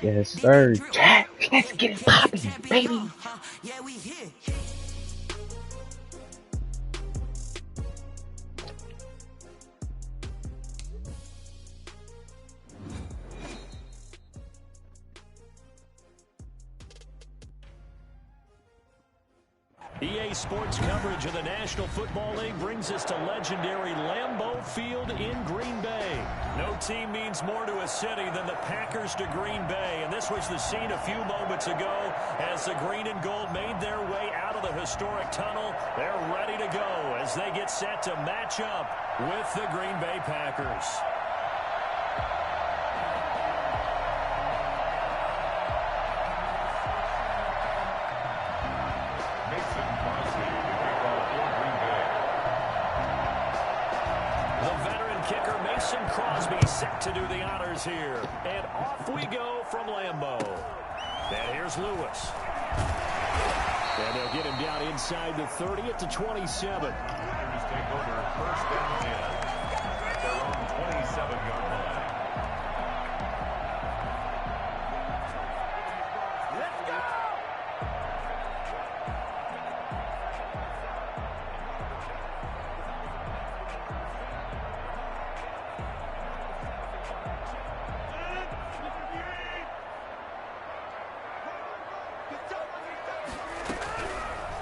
Yes, sir. Chat. Let's get it popping, baby. EA Sports coverage of the National Football League brings us to legendary Lambeau Field in Green Bay. No team means more to a city than the Packers to Green Bay, and this was the scene a few moments ago as the green and gold made their way out of the historic tunnel. They're ready to go as they get set to match up with the Green Bay Packers. Set to do the honors here. And off we go from Lambeau. And here's Lewis. And they'll get him down inside the 30 at the 27. Packers take over first and 10 at their own 27-yard line. Let's go!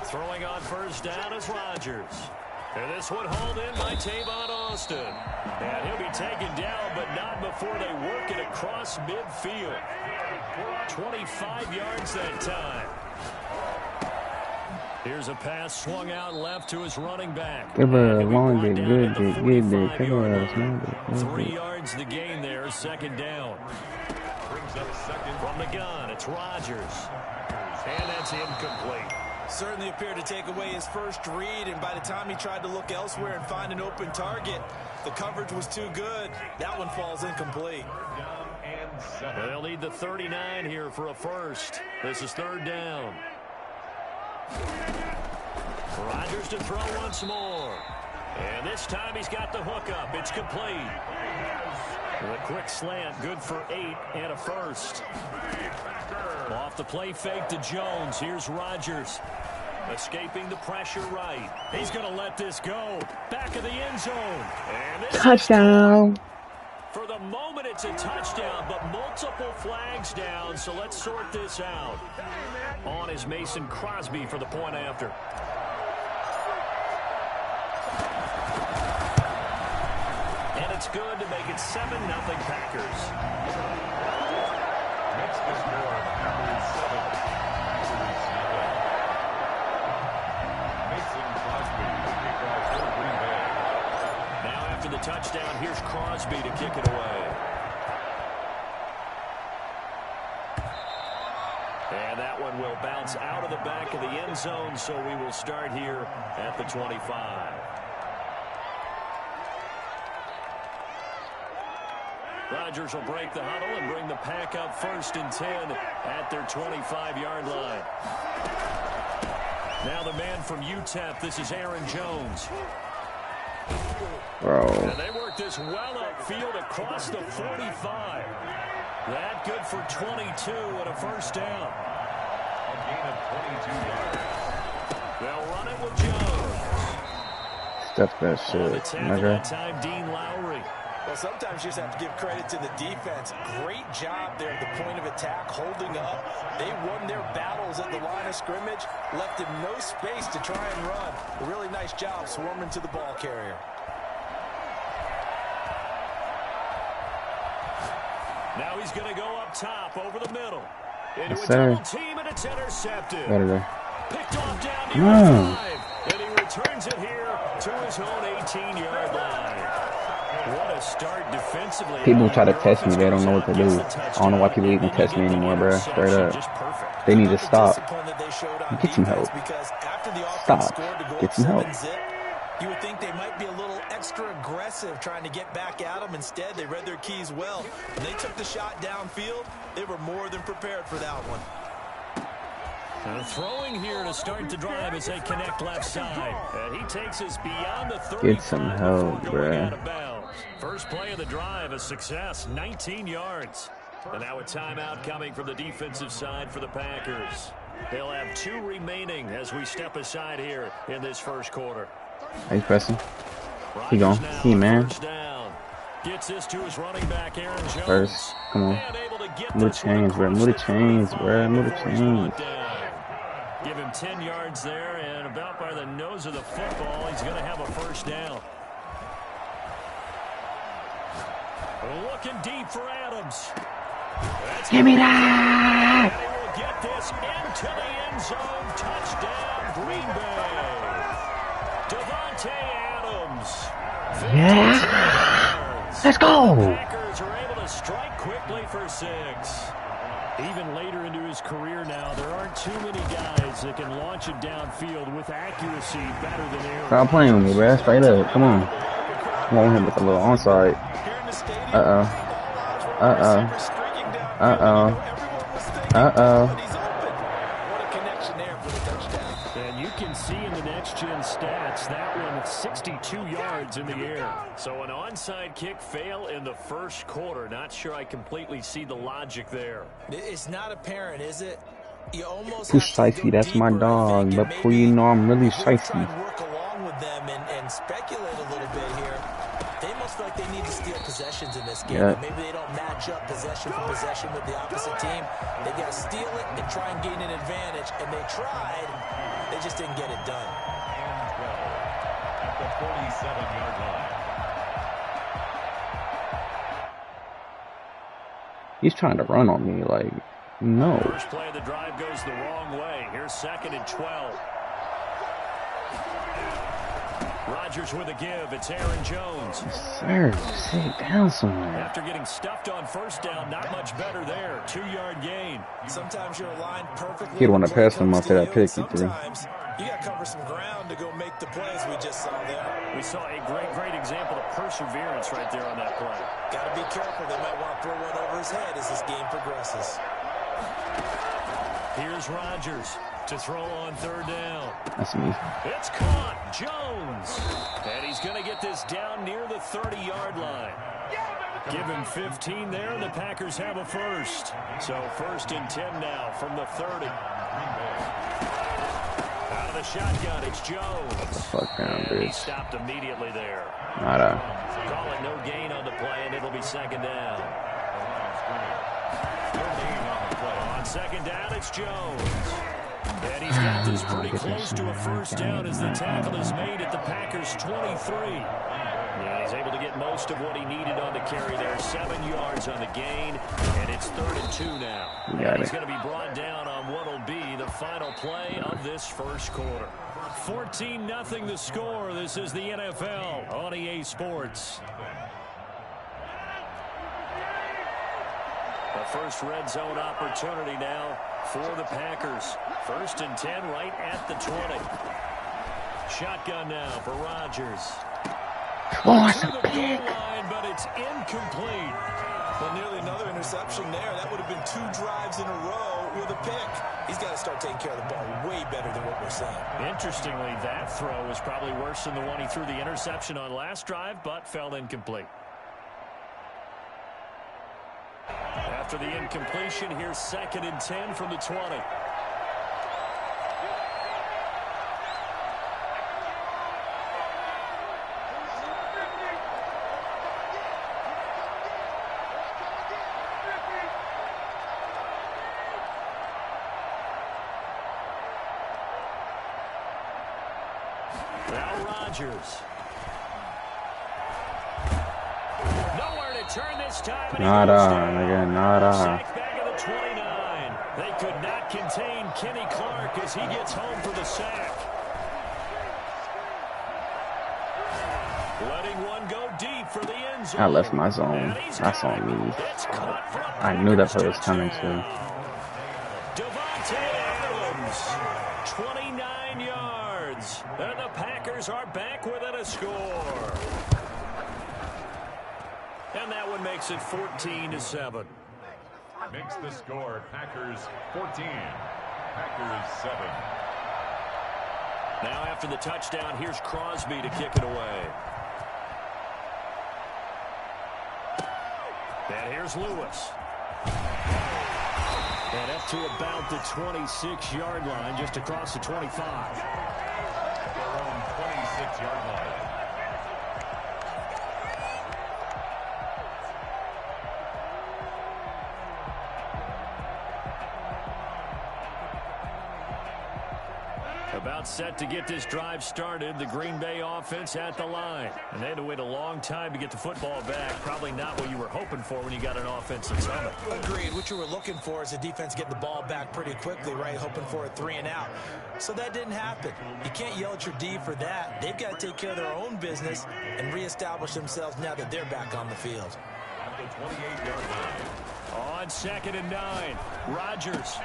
Throwing on first down is Rodgers. And this one hauled in by Tavon Austin. And he'll be taken down, but not before they work it across midfield. 25 yards that time. Here's a pass swung out left to his running back. Give her a long bit, good bit, good bit. Give her a small bit. 3 yards the gain there, second down. Brings up second. From the gun, it's Rodgers. And that's incomplete. Certainly appeared to take away his first read, and by the time he tried to look elsewhere and find an open target, the coverage was too good. That one falls incomplete. They'll need the 39 here for a first. This is third down. Rodgers to throw once more. And this time he's got the hook up. It's complete. A quick slant, good for 8 and a first. Off the play fake to Jones. Here's Rodgers. Escaping the pressure right. He's going to let this go. Back of the end zone. And this touchdown. For the moment, it's a touchdown, but multiple flags down, so let's sort this out. On is Mason Crosby for the point after. And it's good to make it 7-0 Packers. Makes the score Packers 7. Mason Crosby to kick off for Green Bay. Now after the touchdown, here's Crosby to kick it away. And that one will bounce out of the back of the end zone, so we will start here at the 25. Rodgers will break the huddle and bring the pack up 1st and 10 at their 25-yard line. Now the man from UTEP, this is Aaron Jones. Bro. And they work this well upfield across the 45. That good for 22 and a first down. A gain of 22 yards. They'll run it with Jones. Stuff that On the shit, tackle nigga. that time, Dean Lowry. Well, sometimes you just have to give credit to the defense. Great job there at the point of attack, holding up. They won their battles at the line of scrimmage, left him no space to try and run. A really nice job swarming to the ball carrier. Now he's going to go up top over the middle. Into Yes, a sir. double team, and it's intercepted. Better go. Picked off down near the 5. And he returns it here to his own 18-yard line. What a start defensively. People try to test me. They don't know what to do. I don't know why people even test me anymore, bro. Straight up. They need to stop. Get some help. Stop. Get some help. You would think they might be a little extra aggressive trying to get back at them. Instead, they read their keys well. When they took the shot downfield, they were more than prepared for that one. Throwing here to start the drive as they connect left side. And he takes us beyond the 35. Get some help, bruh. First play of the drive, a success, 19 yards. And now a timeout coming from the defensive side for the Packers. They'll have 2 remaining as we step aside here in this first quarter. How you pressing? He gone. He man. Gets this to his running back, Aaron Jones. First. Come on. Move the chains, bro. Move the chains, bro. Move the chains. Give him 10 yards there, and about by the nose of the football, he's going to have a first down. Looking deep for Adams. Give me that! And he will get this into the end zone. Touchdown, Green Bay. Devontae Adams. Yeah! Let's go! The Packers are able to strike quickly for 6. Even later into his career now, there aren't too many guys that can launch it downfield with accuracy better than Aaron. Stop playing with me, bro. Straight up. Come on. Come on him with a little onside. Uh-oh. Uh-oh. Uh-oh. Uh-oh. What a connection there for the touchdown. And you can see in the next-gen stats, that one 62 yards in the air. So an onside kick fail in the first quarter. Not sure I completely see the logic there. It's not apparent, is it? You almost Who's have to shifty? go That's my deeper, dog. I think, But and before you maybe know, I'm really try shifty. and work along with them and speculate a little bit here. They must feel like they need to steal possessions in this game. Yeah. Maybe they don't match up possession for possession with the opposite team. They got to steal it and try and gain an advantage. And they tried. They just didn't get it done. And 12 at the 47-yard line. He's trying to run on me, like, no. First play of the drive goes the wrong way. Here's 2nd and 12. Rodgers with a give. It's Aaron Jones. Sir, sit down somewhere. After getting stuffed on first down, not much better there. 2-yard gain. Sometimes you're aligned perfectly. He'd want to The play pass him comes after to that you, pick and he threw. sometimes you got to cover some ground to go make the plays we just saw there. We saw a great example of perseverance right there on that play. Got to be careful. They might want to throw one over his head as this game progresses. Here's Rodgers. To throw on third down. That's me. It's caught. Jones. And he's going to get this down near the 30-yard line. Give him 15 there, and the Packers have a first. So 1st and 10 now from the 30. Out of the shotgun, it's Jones. Fuck down, and bitch. he stopped immediately there. Nada. Call it no gain on the play, and it'll be 2nd down. On 2nd down, it's Jones. And he's got this pretty close to a first down as the tackle is made at the Packers' 23. Yeah, he's able to get most of what he needed on the carry there. 7 yards on the gain, and it's 3rd and 2 now. And he's going to be brought down on what will be the final play of this first quarter. 14-0 the score. This is the NFL on EA Sports. The first red zone opportunity now for the Packers. 1st and 10 right at the 20. Shotgun now for Rodgers. Oh, it's To a the pick. goal line, but it's incomplete. Well, nearly another interception there. That would have been 2 drives in a row with a pick. He's got to start taking care of the ball way better than what we're seeing. Interestingly, that throw was probably worse than the one he threw the interception on last drive, but fell incomplete. After the incompletion, here's 2nd and 10 from the 20. Now Rodgers. Nowhere to turn this time. And Nada, nigga, nada. Sacked back at the 29. They could not contain Kenny Clark as he gets home for the sack. Letting one go deep for the end zone. I left my zone. That's on me. I knew that play was coming too. Devontae Adams, 29 yards. And the Packers are back within a score. And that one makes it 14-7. Makes the score Packers 14, Packers 7. Now after the touchdown, here's Crosby to kick it away. And here's Lewis. And up to about the 26-yard line, just across the 25. Their own 26-yard line. About set to get this drive started. The Green Bay offense at the line. And they had to wait a long time to get the football back. Probably not what you were hoping for when you got an offensive summit. Agreed. What you were looking for is the defense getting the ball back pretty quickly, right? Hoping for a 3 and out. So that didn't happen. You can't yell at your D for that. They've got to take care of their own business and reestablish themselves now that they're back on the field. At the 28-yard line. On 2nd and 9, Rodgers.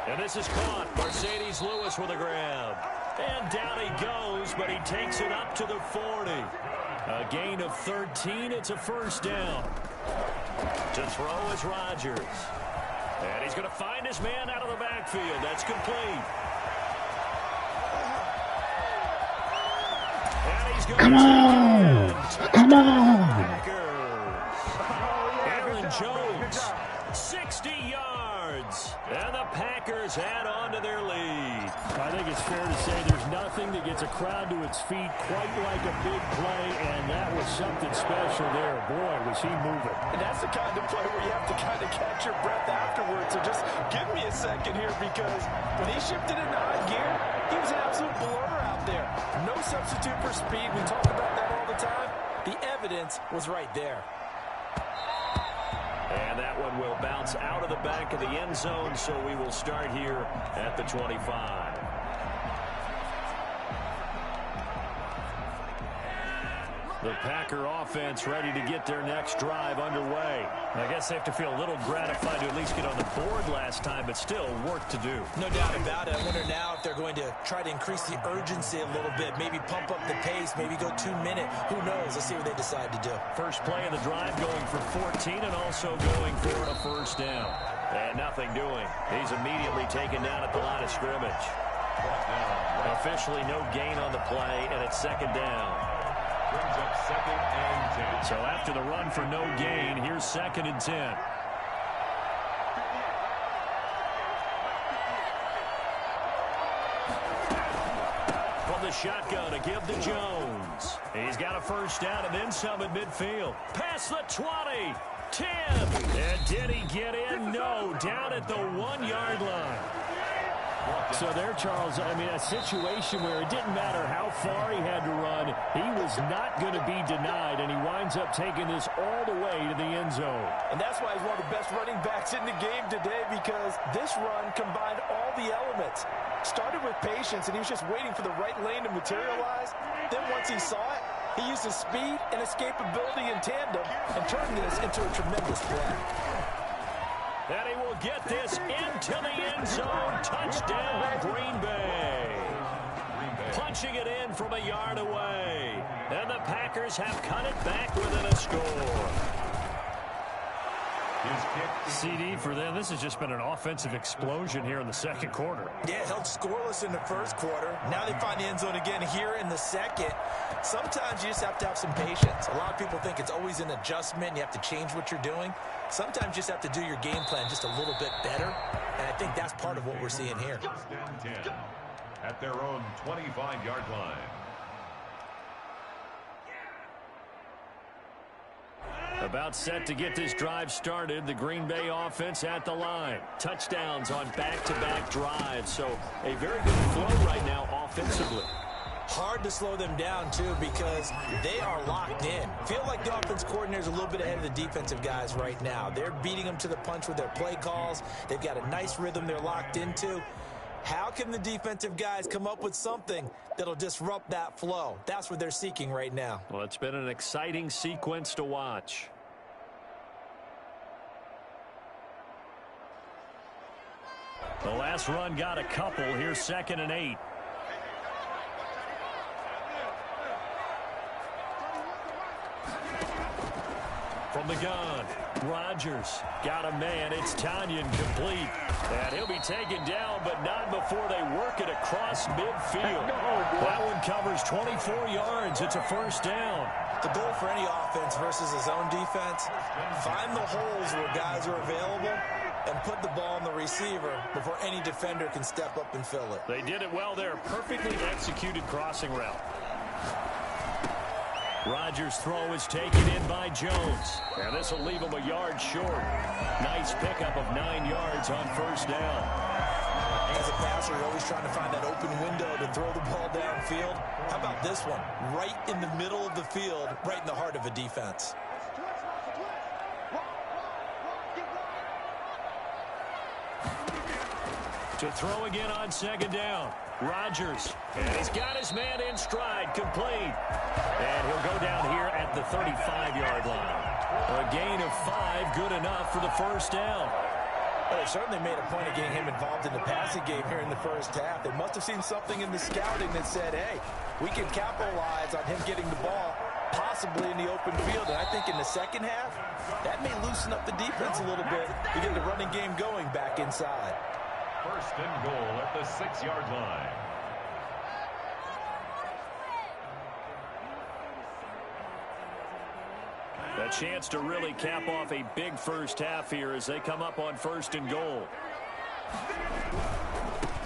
And this is caught. Mercedes Lewis with a grab. And down he goes, but he takes it up to the 40. A gain of 13. It's a first down. To throw is Rodgers. And he's going to find his man out of the backfield. That's complete. And he's going Come on! Come on! Aaron Jones, 60 yards. And the Packers add on to their lead. I think it's fair to say there's nothing that gets a crowd to its feet quite like a big play, and that was something special there. Boy, was he moving. And that's the kind of play where you have to kind of catch your breath afterwards. So just give me a second here, because when he shifted into high gear, he was an absolute blur out there. No substitute for speed. We talk about that all the time. The evidence was right there. And that one will bounce out of the back of the end zone, so we will start here at the 25. The Packer offense ready to get their next drive underway. I guess they have to feel a little gratified to at least get on the board last time, but still work to do. No doubt about it. I wonder now if they're going to try to increase the urgency a little bit, maybe pump up the pace, maybe go 2-minute. Who knows? Let's see what they decide to do. First play of the drive going for 14 and also going for a first down. And nothing doing. He's immediately taken down at the line of scrimmage. Officially no gain on the play, and it's second down. Brings up 2nd and 10. So after the run for no gain, here's 2nd and 10. From the shotgun to give to Jones. He's got a first down and then some at midfield. Past the 20, 10. And did he get in? No, down at the 1-yard line. So there, Charles, I mean, a situation where it didn't matter how far he had to run, he was not going to be denied, and he winds up taking this all the way to the end zone. And that's why he's one of the best running backs in the game today, because this run combined all the elements. Started with patience, and he was just waiting for the right lane to materialize. Then once he saw it, he used his speed and escapability in tandem and turned this into a tremendous play. And he will get this into the end zone. Touchdown, Green Bay. Punching it in from a yard away. And the Packers have cut it back within a score. CD for them. This has just been an offensive explosion here in the second quarter. Yeah, held scoreless in the first quarter. Now they find the end zone again here in the second. Sometimes you just have to have some patience. A lot of people think it's always an adjustment. You have to change what you're doing. Sometimes you just have to do your game plan just a little bit better. And I think that's part of what we're seeing here. 10 at their own 25-yard line. About set to get this drive started. The Green Bay offense at the line. Touchdowns on back-to-back drives. So a very good flow right now offensively. Hard to slow them down, too, because they are locked in. Feel like the offense coordinator is a little bit ahead of the defensive guys right now. They're beating them to the punch with their play calls. They've got a nice rhythm they're locked into. How can the defensive guys come up with something that'll disrupt that flow? That's what they're seeking right now. Well, it's been an exciting sequence to watch. The last run got a couple. Here's 2nd and 8. From the gun, Rodgers got a man. It's Tanyan complete. And he'll be taken down, but not before they work it across midfield. That one covers 24 yards. It's a first down. The goal for any offense versus his own defense, find the holes where guys are available and put the ball on the receiver before any defender can step up and fill it. They did it well there. Perfectly executed crossing route. Rodgers' throw is taken in by Jones. And this will leave him a yard short. Nice pickup of 9 yards on first down. As a passer, you're always trying to find that open window to throw the ball downfield. How about this one? Right in the middle of the field, right in the heart of a defense. To throw again on second down. Rodgers, and he's got his man in stride, complete. And he'll go down here at the 35-yard line. A gain of 5, good enough for the first down. Well, they certainly made a point of getting him involved in the passing game here in the first half. They must have seen something in the scouting that said, hey, we can capitalize on him getting the ball, possibly in the open field. And I think in the second half, that may loosen up the defense a little bit to get the running game going back inside. First and goal at the 6-yard line. A chance to really cap off a big first half here as they come up on first and goal.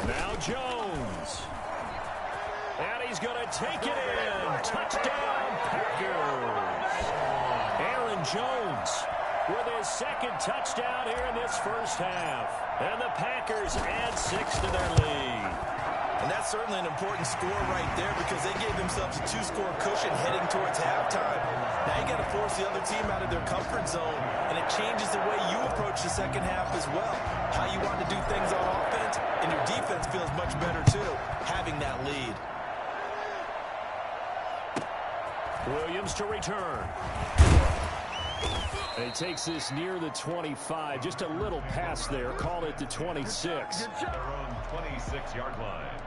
Now Jones. And he's going to take it in. Touchdown, Packers. Aaron Jones with his second touchdown here in this first half. And the Packers add 6 to their lead. And that's certainly an important score right there because they gave themselves a 2-score cushion heading towards halftime. Now you got to force the other team out of their comfort zone, and it changes the way you approach the second half as well. How you want to do things on offense, and your defense feels much better too, having that lead. Williams to return. And he takes this near the 25. Just a little pass there. Call it the 26. Their own 26-yard line.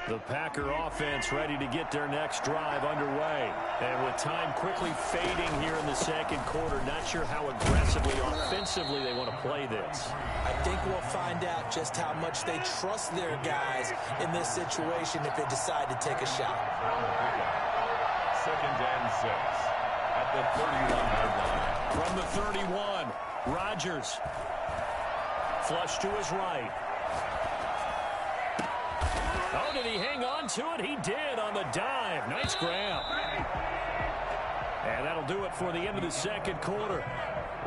The Packer offense ready to get their next drive underway. And with time quickly fading here in the second quarter, not sure how aggressively, offensively they want to play this. I think we'll find out just how much they trust their guys in this situation if they decide to take a shot. 2nd and 6 at the 31-yard line. From the 31, Rodgers. Flush to his right. Oh, did he hang on to it? He did on the dive. Nice grab. And that'll do it for the end of the second quarter.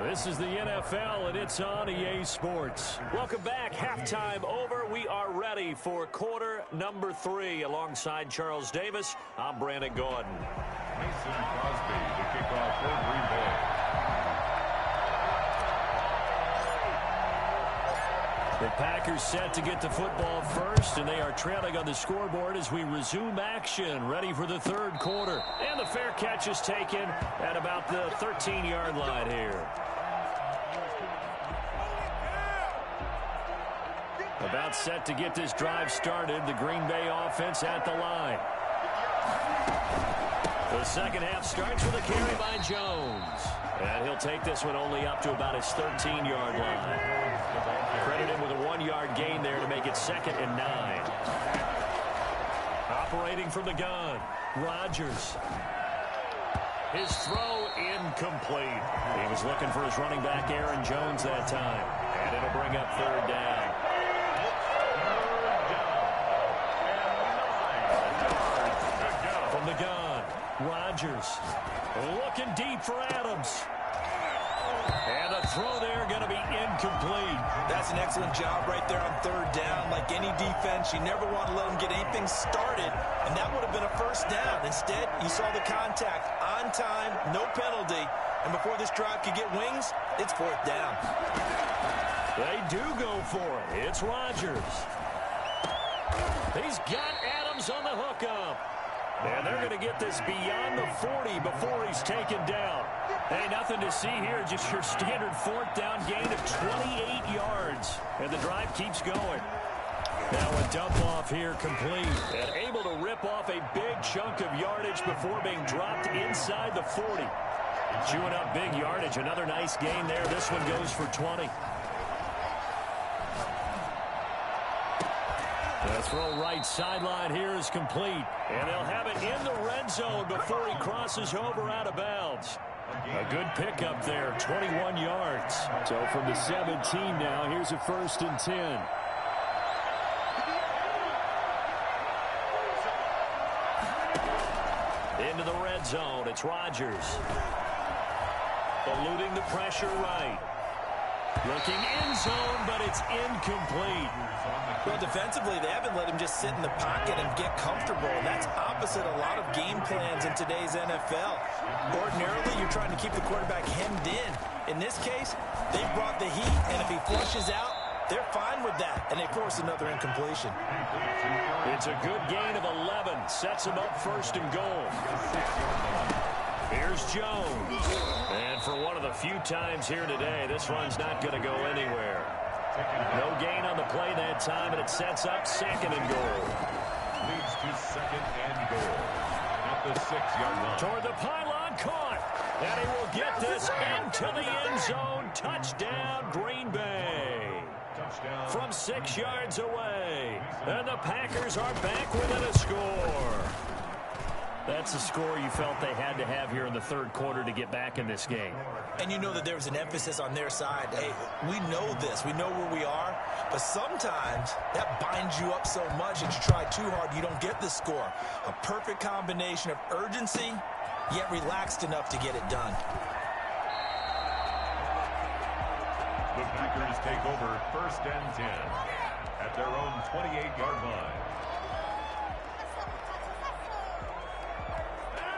This is the NFL, and it's on EA Sports. Welcome back. Halftime over. We are ready for quarter number 3. Alongside Charles Davis, I'm Brandon Gordon. Mason Crosby to kick off for Green Bay. The Packers set to get the football first, and they are trailing on the scoreboard as we resume action, ready for the third quarter. And the fair catch is taken at about the 13-yard line here. About set to get this drive started, the Green Bay offense at the line. The second half starts with a carry by Jones. And he'll take this one only up to about his 13-yard line. Credit him with a 1-yard gain there to make it 2nd and 9. Operating from the gun, Rodgers. His throw incomplete. He was looking for his running back, Aaron Jones, that time. And it'll bring up 3rd down. From the gun, Rodgers. Looking deep for Adams. And the throw there going to be incomplete. That's an excellent job right there on 3rd down. Like any defense, you never want to let them get anything started, and that would have been a 1st down. Instead, you saw the contact on time, no penalty, and before this drive could get wings, it's 4th down. They do go for it. It's Rodgers. He's got Adams on the hookup. And they're going to get this beyond the 40 before he's taken down. Hey, nothing to see here. Just your standard 4th down gain of 28 yards. And the drive keeps going. Now a dump off here complete. And able to rip off a big chunk of yardage before being dropped inside the 40. Chewing up big yardage. Another nice gain there. This one goes for 20. The throw right sideline here is complete. And they'll have it in the red zone before he crosses over out of bounds. A good pickup there, 21 yards. So from the 17 now, here's a 1st and 10. Into the red zone, it's Rodgers. Eluding the pressure right. Looking end zone, but it's incomplete. Well, defensively, they haven't let him just sit in the pocket and get comfortable. And that's opposite a lot of game plans in today's NFL. Ordinarily, you're trying to keep the quarterback hemmed in. In this case, they brought the heat, and if he flushes out, they're fine with that, and they force another incompletion. It's a good gain of 11. Sets him up 1st and goal. Here's Jones. And for one of the few times here today, this run's not going to go anywhere. No gain on the play that time, and it sets up 2nd and goal. Leads to 2nd and goal at the 6-yard line. Toward the pylon, caught. And he will get this into the end zone. Touchdown, Green Bay. Touchdown. From 6 yards away. And the Packers are back within a score. That's the score you felt they had to have here in the third quarter to get back in this game. And you know that there was an emphasis on their side. Hey, we know this. We know where we are. But sometimes that binds you up so much that you try too hard, you don't get the score. A perfect combination of urgency, yet relaxed enough to get it done. The Packers take over 1st and 10 at their own 28-yard line.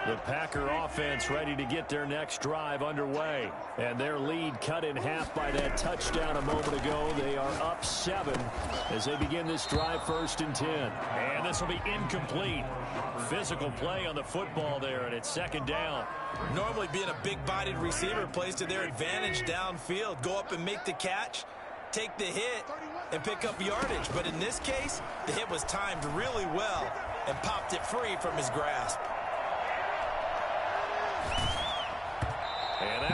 The Packer offense ready to get their next drive underway. And their lead cut in half by that touchdown a moment ago. They are up 7 as they begin this drive 1st and 10. And this will be incomplete. Physical play on the football there, and it's 2nd down. Normally being a big-bodied receiver plays to their advantage downfield. Go up and make the catch. take the hit and pick up yardage. But in this case, the hit was timed really well and popped it free from his grasp.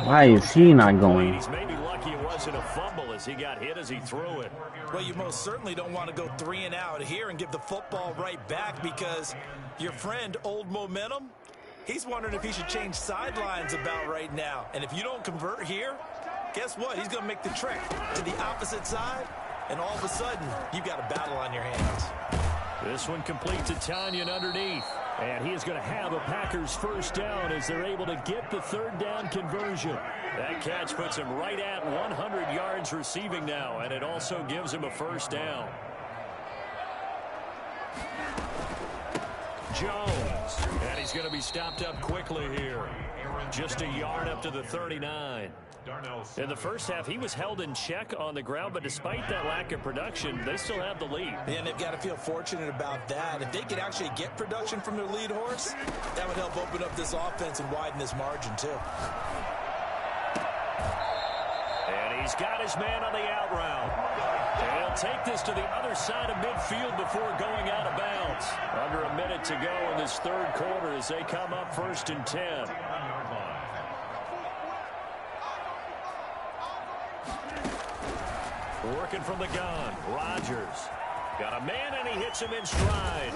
Why is he not going? He's maybe lucky it wasn't a fumble as he got hit as he threw it. Well, you most certainly don't want to go 3 and out here and give the football right back, because your friend, Old Momentum, he's wondering if he should change sidelines about right now. And if you don't convert here, guess what? He's going to make the trek to the opposite side, and all of a sudden, you've got a battle on your hands. This one complete to Tanyan underneath. And he is going to have a Packers first down as they're able to get the third down conversion. That catch puts him right at 100 yards receiving now, and it also gives him a first down. Jones, and he's going to be stopped up quickly here. Just a yard up to the 39. In the first half, he was held in check on the ground, but despite that lack of production, they still have the lead. And they've got to feel fortunate about that. If they could actually get production from their lead horse, that would help open up this offense and widen this margin, too. And he's got his man on the out route. And he'll take this to the other side of midfield before going out of bounds. Under a minute to go in this third quarter as they come up 1st and 10. Working from the gun, Rodgers. Got a man, and he hits him in stride.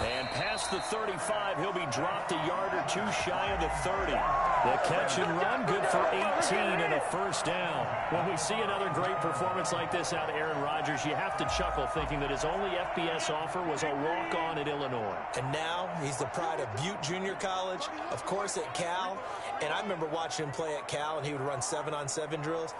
And past the 35, he'll be dropped a yard or two shy of the 30. The catch and run, good for 18 and a first down. When we see another great performance like this out of Aaron Rodgers, you have to chuckle thinking that his only FBS offer was a walk-on at Illinois. And now he's the pride of Butte Junior College, of course at Cal. And I remember watching him play at Cal, and he would run 7-on-7 drills.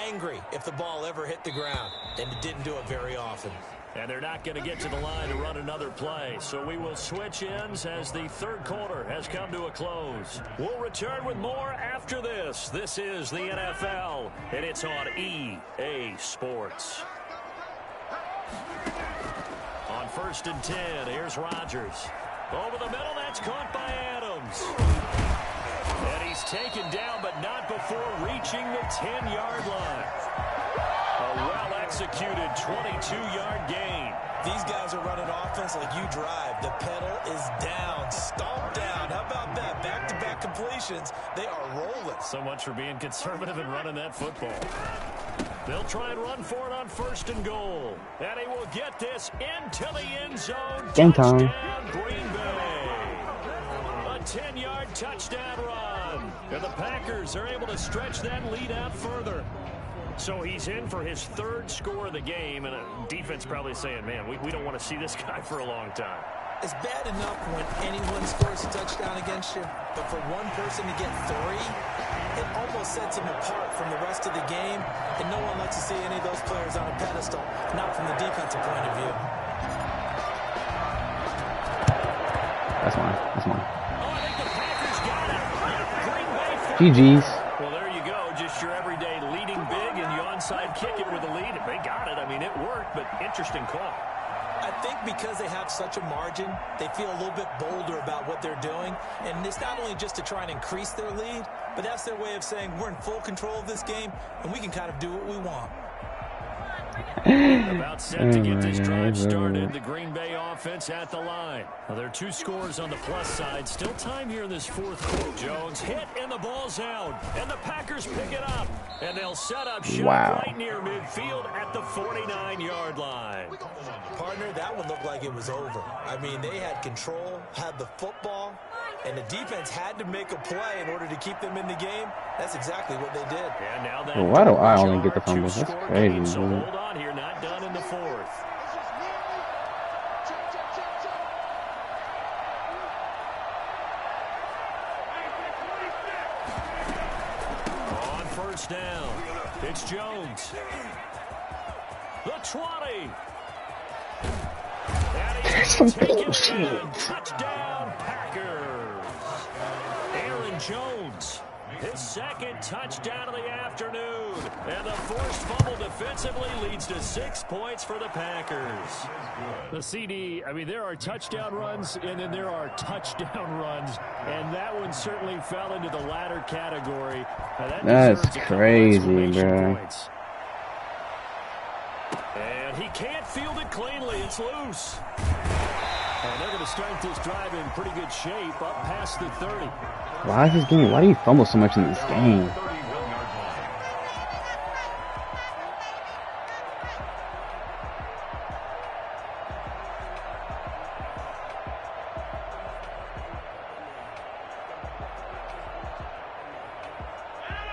Angry if the ball ever hit the ground, and it didn't do it very often. And they're not going to get to the line to run another play, so we will switch ends as the third quarter has come to a close. We'll return with more after this. This is the NFL, and it's on EA Sports. On 1st and 10, here's Rodgers. Over the middle, that's caught by Adams. And he's taken down, but not before reaching the 10-yard line. A well-executed 22-yard gain. These guys are running offense like you drive. The pedal is down, stomped down. How about that? Back-to-back completions. They are rolling. So much for being conservative and running that football. They'll try and run for it on 1st and goal. And he will get this into the end zone. Game time. Touchdown, Green Bay. A 10-yard touchdown run. And the Packers are able to stretch that lead out further. So he's in for his 3rd score of the game, and a defense probably saying, man, we don't want to see this guy for a long time. It's bad enough when anyone scores a touchdown against you, but for one person to get 3, it almost sets him apart from the rest of the game, and no one likes to see any of those players on a pedestal, not from the defensive point of view. That's mine. That's mine. Oh, I think the Packers got it. Green Bay. GG's. Well, there you go. Just your everyday leading big, and you onside kick it with a lead. They got it. I mean, it worked, but interesting call. I think because they have such a margin, they feel a little bit bolder about what they're doing. And it's not only just to try and increase their lead, but that's their way of saying we're in full control of this game, and we can kind of do what we want. About set to get this drive started. The Green Bay offense at the line. Now, there are 2 scores on the plus side. Still time here in this 4th quarter. Jones hit, and the ball's out. And the Packers pick it up. And they'll set up shop right near midfield at the 49-yard line. Partner, that one looked like it was over. I mean, they had control, had the football, and the defense had to make a play in order to keep them in the game. That's exactly what they did. And now that Why do I only get the fumbles? That's crazy, game, so dude. hold on here, not done in the 4th. On 1st down, it's Jones. The 20. That's some bullshit. Touchdown, Packers. Aaron Jones, his 2nd touchdown of the afternoon. And the forced fumble defensively leads to 6 points for the Packers. The CD, I mean, there are touchdown runs, and then there are touchdown runs. And that one certainly fell into the latter category. That's crazy, bro. Points. And he can't field it cleanly. It's loose. And they're going to start this drive in pretty good shape up past the 30. Why is this game? Why do you fumble so much in this game?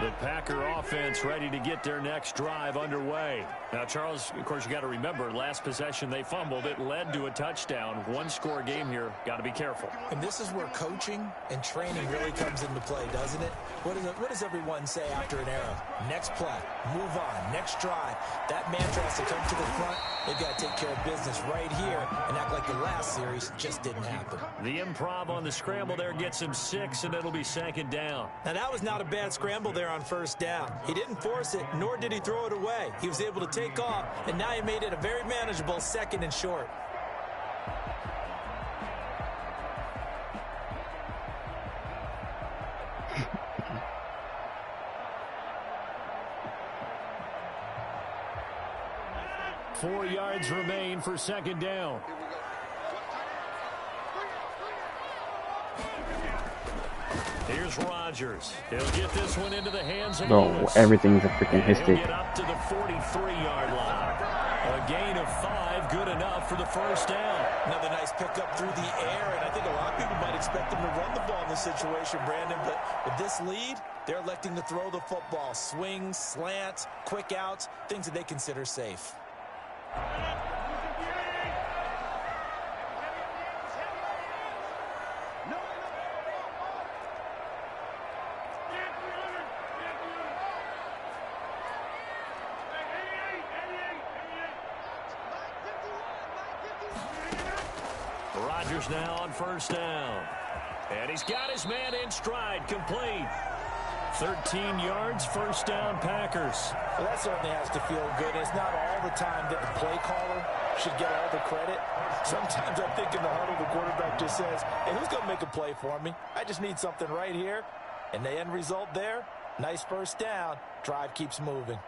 The Packer offense ready to get their next drive underway. Now, Charles, of course, you got to remember, last possession they fumbled. It led to a touchdown. One-score game here. Got to be careful. And this is where coaching and training really comes into play, doesn't it? What does everyone say after an error? Next play, move on, next drive. That mantra has to come to the front. They've got to take care of business right here and act like the last series just didn't happen. The improv on the scramble there gets him 6, and it'll be second down. Now, that was not a bad scramble there on first down. He didn't force it, nor did he throw it away. He was able to take off, and now he made it a very manageable second and short. Four yards remain for second down. Here's Rodgers. He'll get this one into the hands of Bro, everything's a freaking He'll hystic. get up to the 43-yard line. A gain of 5, good enough for the first down. Another nice pickup through the air, and I think a lot of people might expect them to run the ball in this situation, Brandon, but with this lead, they're electing to throw the football. Swings, slants, quick outs, things that they consider safe. Rodgers now on first down. And he's got his man in stride, complete. 13 yards, first down, Packers. Well, that certainly has to feel good. It's not all the time that the play caller should get all the credit. Sometimes I think in the huddle, the quarterback just says, hey, who's going to make a play for me? I just need something right here. And the end result there, nice first down. Drive keeps moving.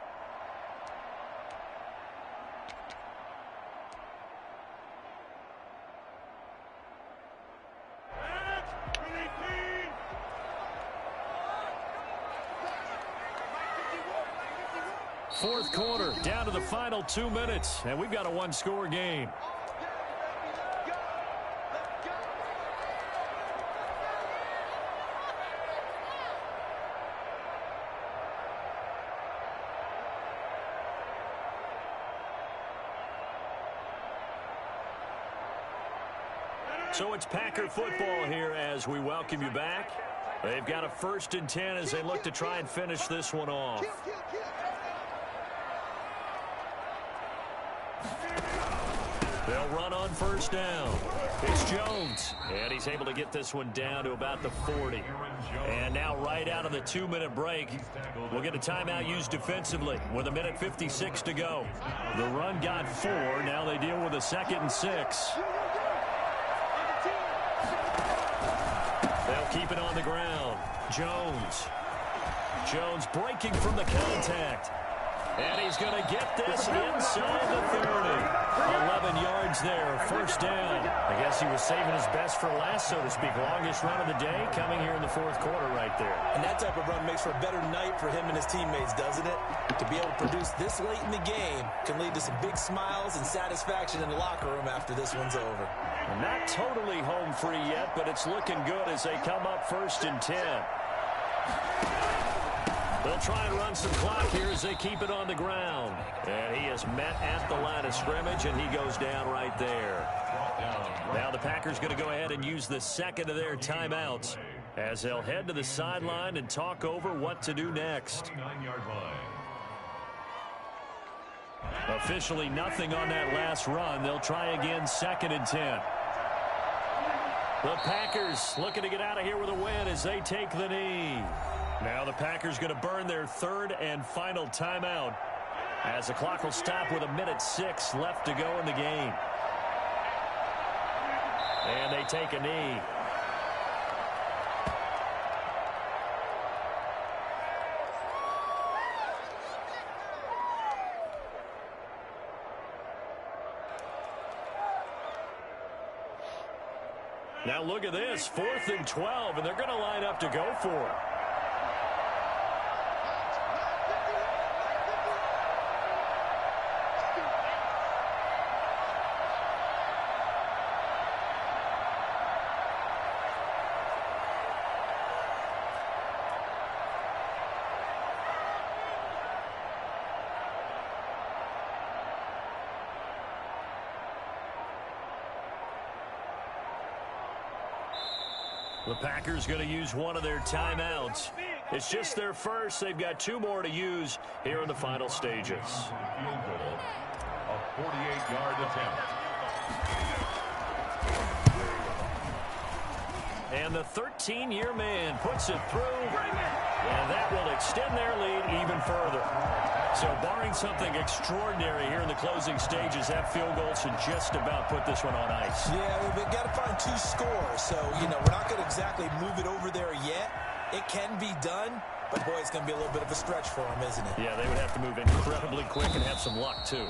Fourth quarter, down to the final 2 minutes, and we've got a one-score game. So it's Packer football here as we welcome you back. They've got a 1st and 10 as they look to try and finish this one off. They'll run on first down. It's Jones. And he's able to get this one down to about the 40. And now right out of the 2-minute break, we'll get a timeout used defensively with 1:56 to go. The run got 4. Now they deal with a 2nd and 6. They'll keep it on the ground. Jones breaking from the contact. And he's going to get this inside the 30. 11 yards there, first down. I guess he was saving his best for last, so to speak. Longest run of the day coming here in the fourth quarter right there. And that type of run makes for a better night for him and his teammates, doesn't it? To be able to produce this late in the game can lead to some big smiles and satisfaction in the locker room after this one's over. Well, not totally home free yet, but it's looking good as they come up 1st and 10. They'll try and run some clock here as they keep it on the ground. And he is met at the line of scrimmage, and he goes down right there. Now the Packers going to go ahead and use the 2nd of their timeouts as they'll head to the sideline and talk over what to do next. Officially nothing on that last run. They'll try again, 2nd and 10. The Packers looking to get out of here with a win as they take the knee. Now the Packers going to burn their 3rd and final timeout as the clock will stop with 1:06 left to go in the game. And they take a knee. Now look at this, 4th and 12, and they're going to line up to go for it. The Packers going to use one of their timeouts. It's just their first. They've got 2 more to use here in the final stages. Field goal, a 48-yard attempt. And the 13-year man puts it through, and that will extend their lead even further. So barring something extraordinary here in the closing stages, that field goal should just about put this one on ice. Yeah, we've got to find 2 scores. So, we're not going to exactly move it over there yet. It can be done, but, boy, it's going to be a little bit of a stretch for them, isn't it? Yeah, they would have to move incredibly quick and have some luck, too.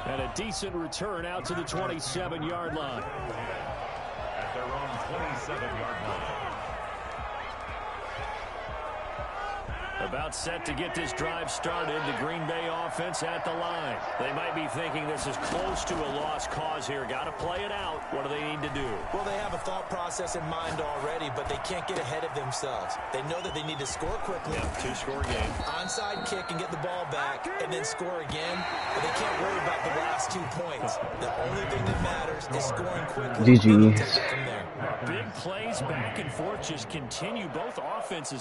And a decent return out to the 27-yard line. At their own 27-yard line. About set to get this drive started. The Green Bay offense at the line. They might be thinking this is close to a lost cause here. Got to play it out. What do they need to do? Well, they have a thought process in mind already, but they can't get ahead of themselves. They know that they need to score quickly. Yeah, 2-score game. Onside kick and get the ball back and then score again. But they can't worry about the last 2 points. The only thing that matters is scoring quickly. GG. Take it from there. Big plays back and forth just continue. Both offenses